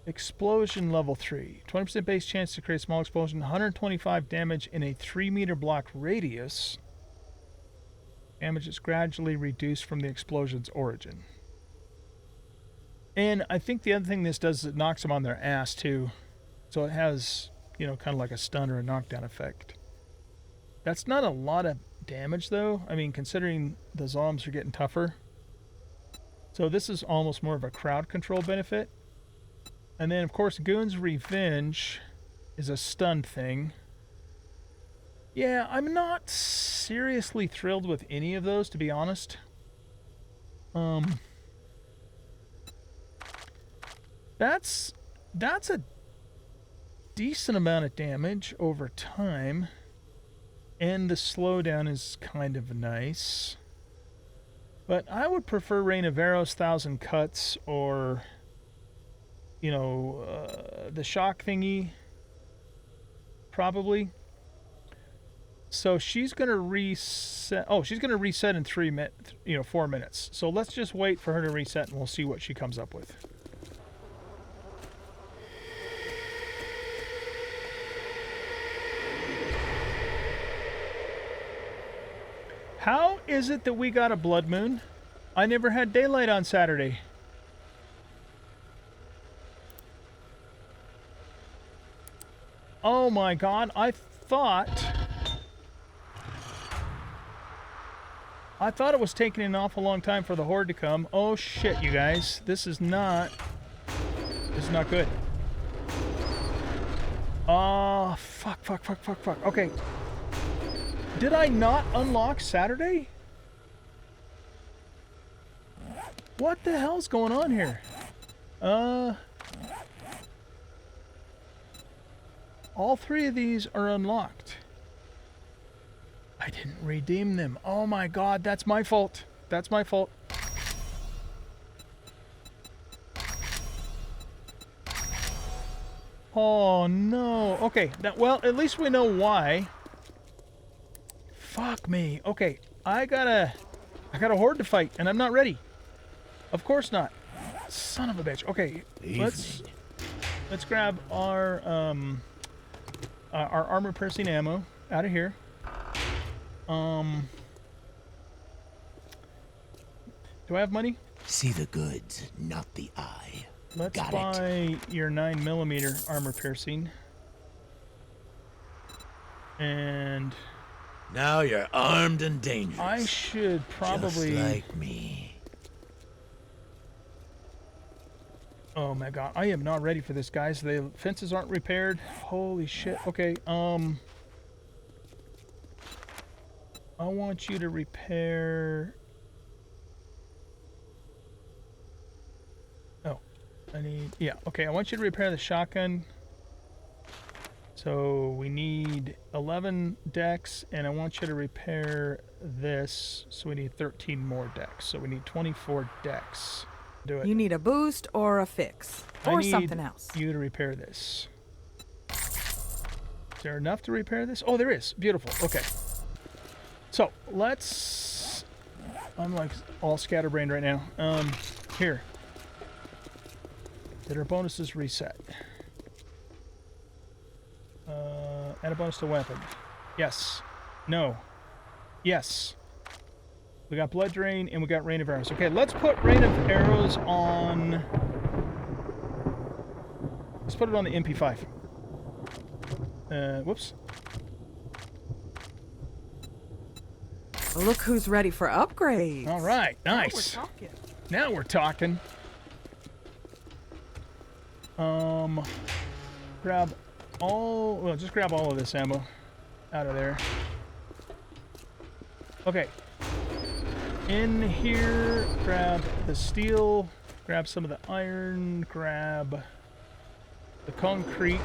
Explosion level 3. 20% base chance to create a small explosion. 125 damage in a 3-meter block radius. Damage is gradually reduced from the explosion's origin. And I think the other thing this does is it knocks them on their ass too. So it has, kind of like a stun or a knockdown effect. That's not a lot of damage though. I mean, considering the zombies are getting tougher. So this is almost more of a crowd control benefit. And then, of course, Goon's Revenge is a stun thing. Yeah, I'm not seriously thrilled with any of those, to be honest. That's a decent amount of damage over time. And the slowdown is kind of nice. But I would prefer Rain of Arrows, 1,000 Cuts, or, the shock thingy. Probably. So she's going to reset. Oh, she's going to reset in 4 minutes. So let's just wait for her to reset and we'll see what she comes up with. How is it that we got a blood moon? I never had daylight on Saturday. Oh my god, I thought it was taking an awful long time for the Horde to come. Oh shit, you guys. This is not good. Oh, fuck. Okay. Did I not unlock Saturday? What the hell's going on here? All three of these are unlocked. I didn't redeem them. Oh my god, that's my fault. That's my fault. Oh no. Okay, well, at least we know why. Fuck me. Okay, I got a horde to fight, and I'm not ready. Of course not. Son of a bitch. Okay, let's grab our armor piercing ammo out of here. Do I have money? See the goods, not the eye. Let's Got buy your 9mm armor piercing. And now you're armed and dangerous. I should probably... Just like me. Oh my god, I am not ready for this, guys. The fences aren't repaired. Holy shit. Okay, I want you to repair... Oh, I need... Yeah, okay, I want you to repair the shotgun. So we need 11 decks, and I want you to repair this. So we need 13 more decks. So we need 24 decks. Do it. You need a boost or a fix or something else. You to repair this. Is there enough to repair this? Oh, there is. Beautiful. Okay. So let's... I'm like all scatterbrained right now. Here. Did our bonuses reset? Add a bonus to weapon. Yes. No. Yes. We got blood drain and we got rain of arrows. Okay, let's put rain of arrows on... Let's put it on the MP5. Whoops. Look who's ready for upgrades. All right, nice. Now we're talking. Grab all... Well, just grab all of this ammo out of there. Okay. In here, grab the steel, grab some of the iron, grab the concrete.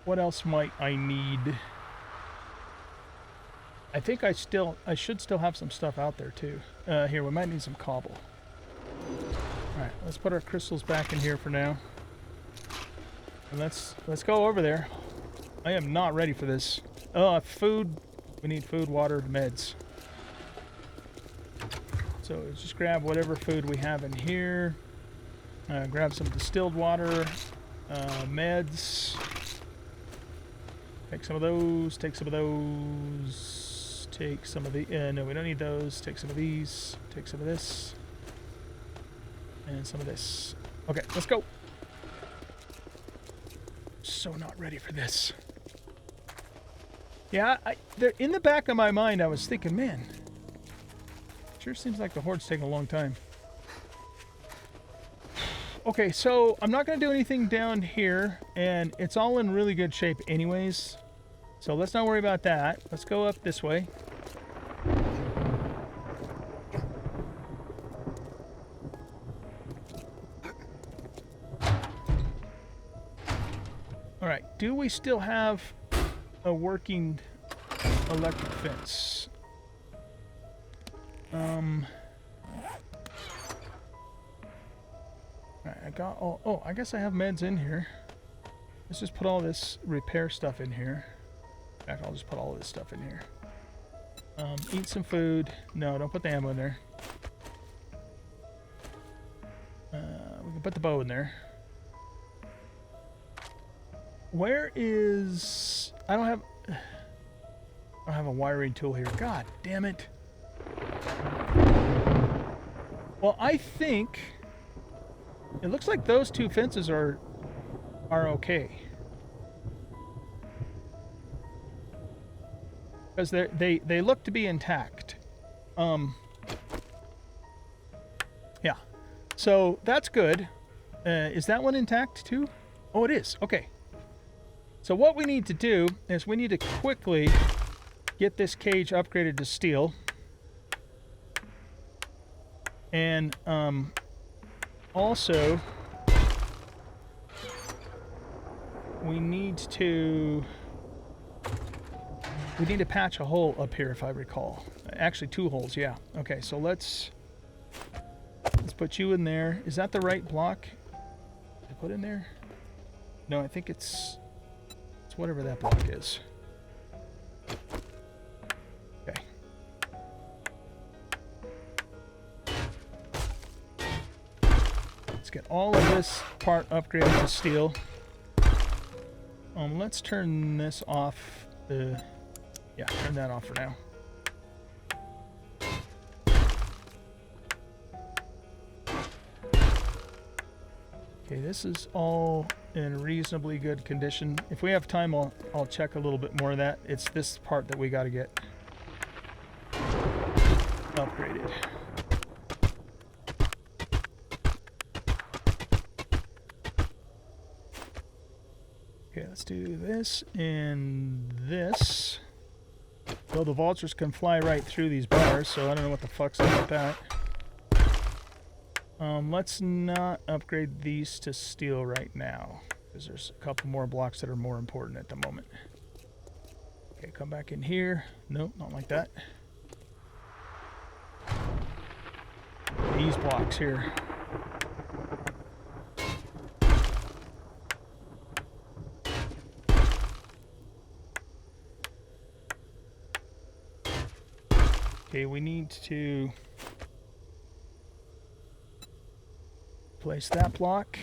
What else might I need? I think I should still have some stuff out there too. Here, we might need some cobble. Alright, let's put our crystals back in here for now. And let's go over there. I am not ready for this. Oh, food. We need food, water, meds. So just grab whatever food we have in here. Grab some distilled water, meds. Take some of those. Take some of those. Take some of the... no, we don't need those. Take some of these. Take some of this. And some of this. Okay, let's go. So not ready for this. Yeah, in the back of my mind, I was thinking, man, sure seems like the Horde's taking a long time. Okay, so I'm not going to do anything down here, and it's all in really good shape anyways. So let's not worry about that. Let's go up this way. All right, do we still have a working electric fence? Alright, I got all... Oh, I guess I have meds in here. Let's just put all this repair stuff in here. In fact, I'll just put all of this stuff in here. Eat some food. No, don't put the ammo in there. We can put the bow in there. Where is... I don't have a wiring tool here. God damn it. Well, I think... It looks like those two fences are okay. Because they look to be intact. Yeah. So that's good. Is that one intact too? Oh, it is. Okay. So what we need to do is we need to quickly get this cage upgraded to steel. And also we need to patch a hole up here, if I recall. Actually, 2 holes, yeah. Okay, so let's put you in there. Is that the right block to put in there? No, I think it's whatever that block is. Okay. Let's get all of this part upgraded to steel. Let's turn this off. Yeah, turn that off for now. Okay, this is all in reasonably good condition. If we have time, I'll check a little bit more of that. It's this part that we got to get upgraded. Okay, let's do this and this. Though the vultures can fly right through these bars, so I don't know what the fuck's up with that. Let's not upgrade these to steel right now, because there's a couple more blocks that are more important at the moment. Okay, come back in here. Nope, not like that. These blocks here. Okay, we need to place that block.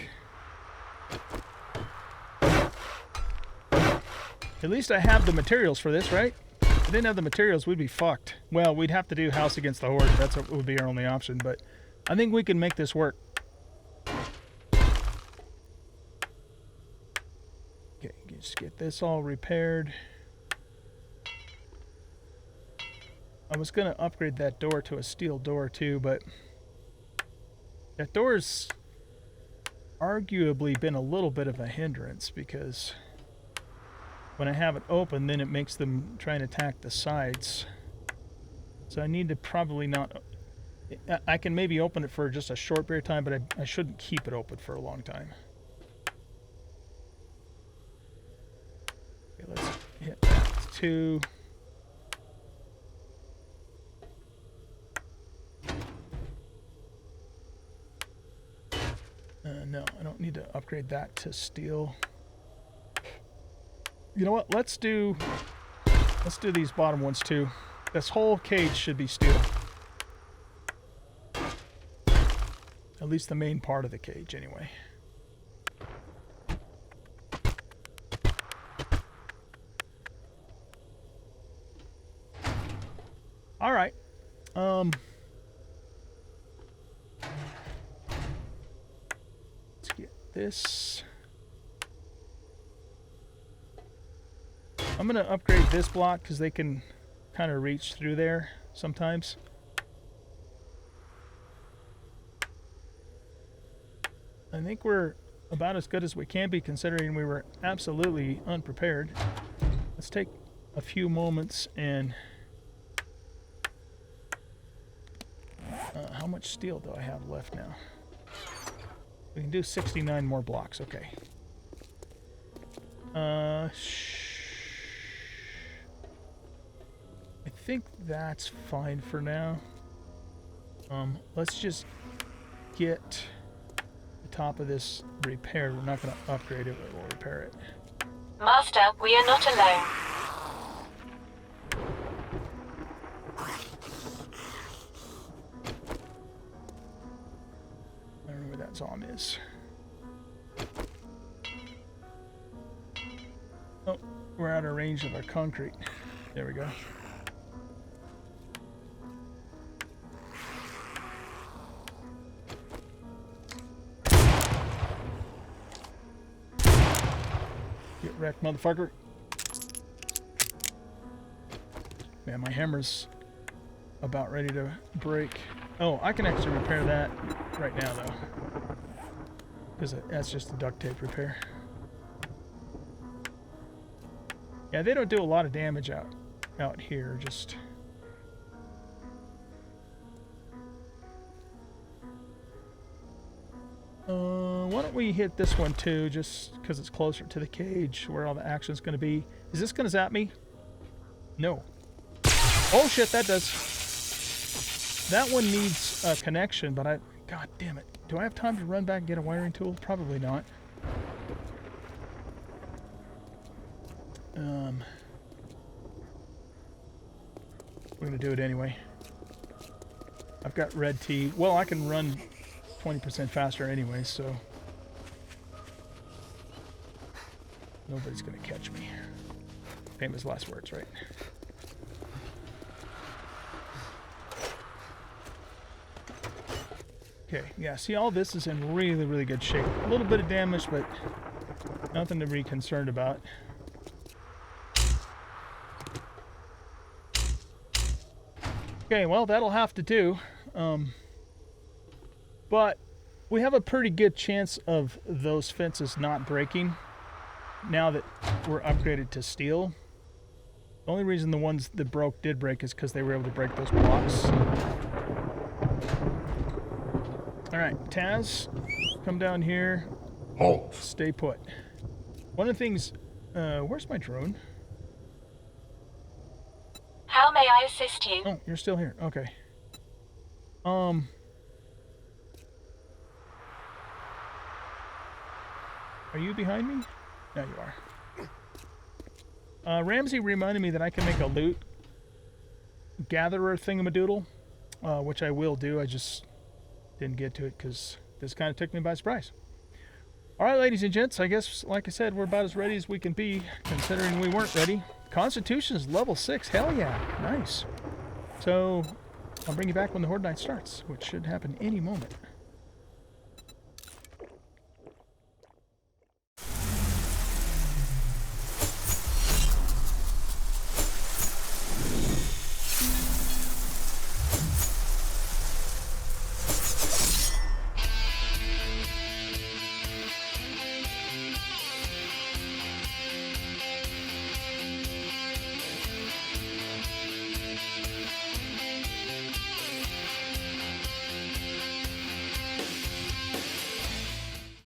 At least I have the materials for this, right? If I didn't have the materials, we'd be fucked. Well, we'd have to do house against the horde. That's what would be our only option, but I think we can make this work. Okay, just get this all repaired. I was going to upgrade that door to a steel door too, but that door's arguably been a little bit of a hindrance, because when I have it open, then it makes them try and attack the sides. So I need to probably not... I can maybe open it for just a short period of time, but I shouldn't keep it open for a long time. Okay, let's hit that too. No, I don't need to upgrade that to steel. You know what? Let's do these bottom ones too. This whole cage should be steel. At least the main part of the cage, anyway. All right. Let's get this. I'm going to upgrade this block because they can kind of reach through there sometimes. I think we're about as good as we can be, considering we were absolutely unprepared. Let's take a few moments and... how much steel do I have left now? We can do 69 more blocks, okay. I think that's fine for now. Let's just get the top of this repaired. We're not going to upgrade it, but we'll repair it. Master, we are not alone. I don't know where that zom is. Oh, we're out of range of our concrete. There we go. Get wrecked, motherfucker. Man, my hammer's about ready to break. Oh, I can actually repair that. right now, though. Because that's just a duct tape repair. Yeah, they don't do a lot of damage out here, just... why don't we hit this one too, just because it's closer to the cage where all the action's going to be. Is this going to zap me? No. Oh shit, that does. That one needs a connection, but God damn it. Do I have time to run back and get a wiring tool? Probably not. We're going to do it anyway. I've got red tea. Well, I can run 20% faster anyway, so nobody's gonna catch me. Famous last words, right? Okay, yeah, see, all this is in really, really good shape. A little bit of damage, but nothing to be concerned about. Okay, well, that'll have to do. But we have a pretty good chance of those fences not breaking now that we're upgraded to steel. The only reason the ones that did break is because they were able to break those blocks. Alright, Taz, come down here. Halt. Stay put. One of the things... where's my drone? How may I assist you? Oh, you're still here. Okay. Are you behind me? No, you are. Ramsey reminded me that I can make a loot gatherer thingamadoodle, which I will do. I just didn't get to it because this kind of took me by surprise. Alright, ladies and gents, I guess, like I said, we're about as ready as we can be, considering we weren't ready. Constitution is level 6. Hell yeah. Nice. So, I'll bring you back when the Horde Night starts, which should happen any moment.